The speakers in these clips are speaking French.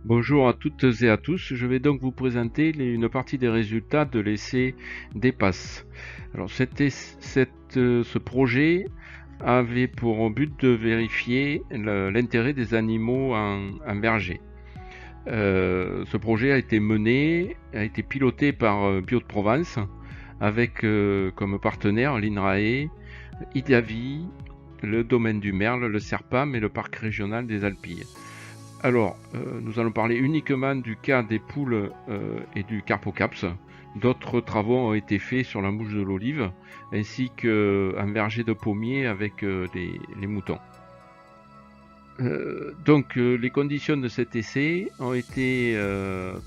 Bonjour à toutes et à tous, je vais donc vous présenter une partie des résultats de l'essai DEPASS. Alors ce projet avait pour but de vérifier l'intérêt des animaux en berger. Ce projet a été piloté par Bio de Provence avec comme partenaires l'INRAE, IDAVI, le domaine du Merle, le CERPAM et le parc régional des Alpilles. Alors, nous allons parler uniquement du cas des poules et du carpocaps. D'autres travaux ont été faits sur la mouche de l'olive, ainsi qu'un verger de pommier avec les moutons. Les conditions de cet essai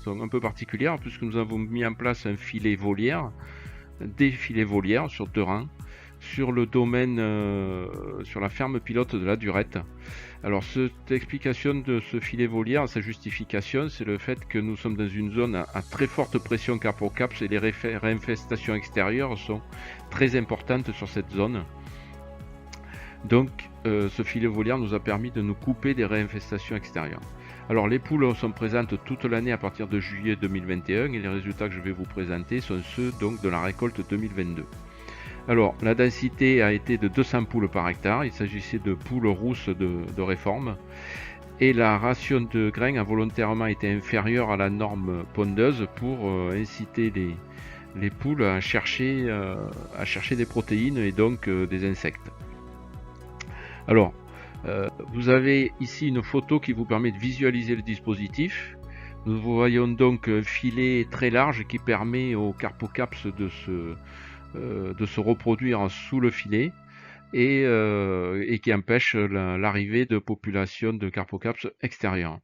sont un peu particulières, puisque nous avons mis en place un filet volière, des filets volières sur 2 rangs, sur le domaine, sur la ferme pilote de la Durette. Alors cette explication de ce filet volière, sa justification, c'est le fait que nous sommes dans une zone à très forte pression carpocaps et les réinfestations extérieures sont très importantes sur cette zone. Donc ce filet volière nous a permis de nous couper des réinfestations extérieures. Alors les poules sont présentes toute l'année à partir de juillet 2021 et les résultats que je vais vous présenter sont ceux donc de la récolte 2022. Alors, la densité a été de 200 poules par hectare, il s'agissait de poules rousses de réforme, et la ration de grains a volontairement été inférieure à la norme pondeuse pour inciter les poules à chercher des protéines et donc des insectes. Alors, vous avez ici une photo qui vous permet de visualiser le dispositif. Nous voyons donc un filet très large qui permet au carpocaps de se reproduire sous le filet et qui empêche l'arrivée de populations de carpocaps extérieures.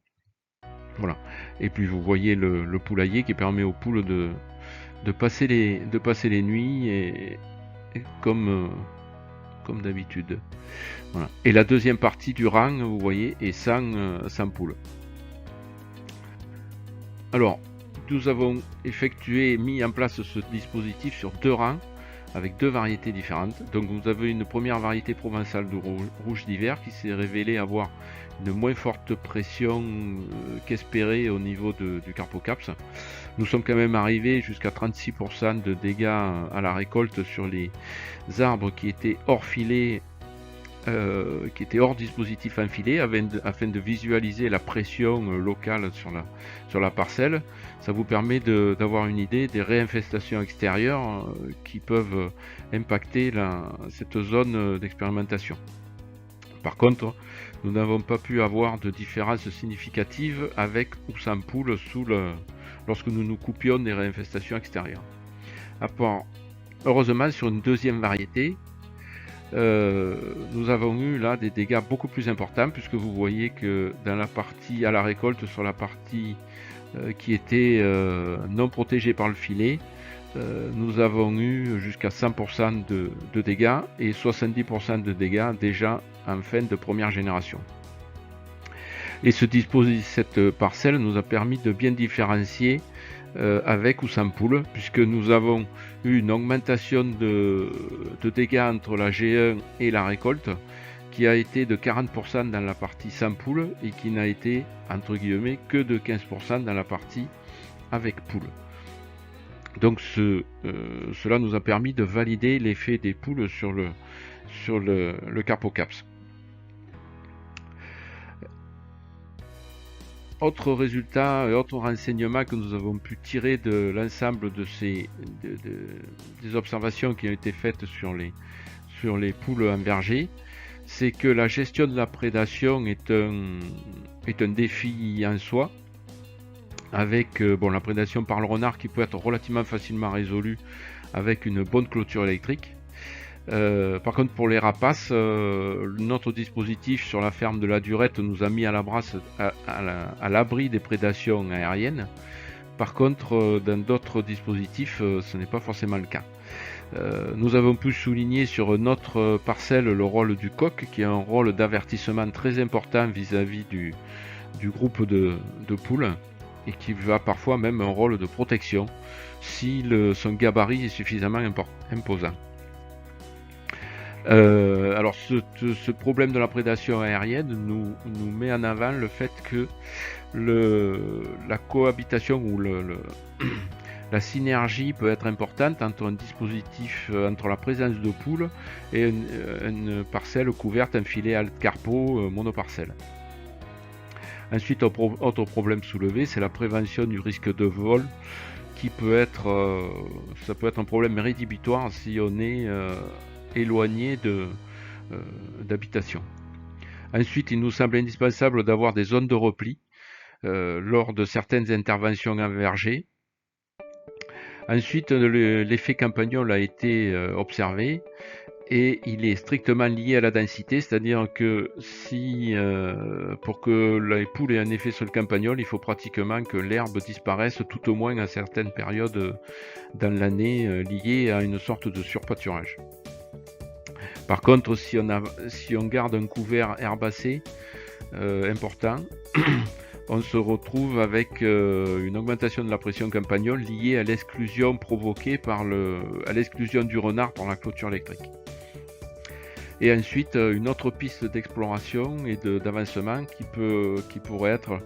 Voilà. Et puis vous voyez le poulailler qui permet aux poules de passer les nuits et comme d'habitude. Voilà. Et la deuxième partie du rang, vous voyez, est sans poules. Alors, nous avons mis en place ce dispositif sur 2 rangs avec 2 variétés différentes. Donc vous avez une première variété provençale de rouge d'hiver qui s'est révélée avoir une moins forte pression qu'espérée au niveau du carpocaps. Nous sommes quand même arrivés jusqu'à 36% de dégâts à la récolte sur les arbres qui étaient hors filet, qui étaient hors dispositif enfilé, afin de visualiser la pression locale sur la parcelle. Ça vous permet d'avoir une idée des réinfestations extérieures qui peuvent impacter cette zone d'expérimentation. Par contre, nous n'avons pas pu avoir de différence significative avec ou sans poule lorsque nous coupions des réinfestations extérieures. Heureusement, sur une deuxième variété, nous avons eu là des dégâts beaucoup plus importants, puisque vous voyez que dans la partie à la récolte, sur la partie qui était non protégée par le filet, nous avons eu jusqu'à 100% de dégâts et 70% de dégâts déjà en fin de première génération. Et cette parcelle nous a permis de bien différencier avec ou sans poule, puisque nous avons eu une augmentation de dégâts entre la G1 et la récolte qui a été de 40% dans la partie sans poule et qui n'a été entre guillemets que de 15% dans la partie avec poule. Donc cela nous a permis de valider l'effet des poules sur le carpocaps. Autre résultat, autre renseignement que nous avons pu tirer de l'ensemble des observations qui ont été faites sur les poules en berger, c'est que la gestion de la prédation est un défi en soi, avec la prédation par le renard qui peut être relativement facilement résolue avec une bonne clôture électrique. Par contre, pour les rapaces, notre dispositif sur la ferme de la Durette nous a mis à l'abri des prédations aériennes. Par contre, dans d'autres dispositifs, ce n'est pas forcément le cas. Nous avons pu souligner sur notre parcelle le rôle du coq, qui a un rôle d'avertissement très important vis-à-vis du groupe de poules, et qui va parfois même un rôle de protection si son gabarit est suffisamment imposant. alors ce problème de la prédation aérienne nous met en avant le fait que la cohabitation ou la synergie peut être importante entre un dispositif, entre la présence de poules et une parcelle couverte, un filet carpo monoparcelle. Ensuite, autre problème soulevé, c'est la prévention du risque de vol qui peut être, ça peut être un problème rédhibitoire si on est éloigné d'habitation. Ensuite, il nous semble indispensable d'avoir des zones de repli lors de certaines interventions en verger. Ensuite, l'effet campagnol a été observé et il est strictement lié à la densité, c'est-à-dire que si pour que les poules aient un effet sur le campagnol, il faut pratiquement que l'herbe disparaisse tout au moins à certaines périodes dans l'année liées à une sorte de surpâturage. Par contre, si on garde un couvert herbacé important, on se retrouve avec une augmentation de la pression campagnole liée à l'exclusion provoquée à l'exclusion du renard par la clôture électrique. Et ensuite, une autre piste d'exploration et d'avancement qui pourrait être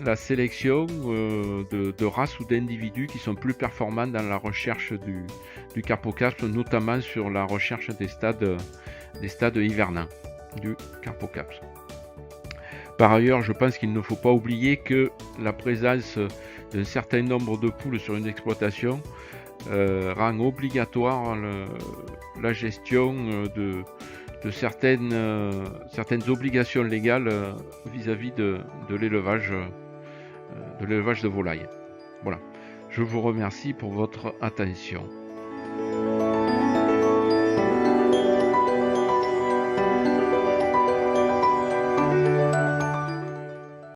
la sélection de races ou d'individus qui sont plus performants dans la recherche du carpocapse, notamment sur la recherche des stades hivernants du carpocapse. Par ailleurs, je pense qu'il ne faut pas oublier que la présence d'un certain nombre de poules sur une exploitation rend obligatoire la gestion de certaines obligations légales vis-à-vis de l'élevage de volailles. Voilà. Je vous remercie pour votre attention.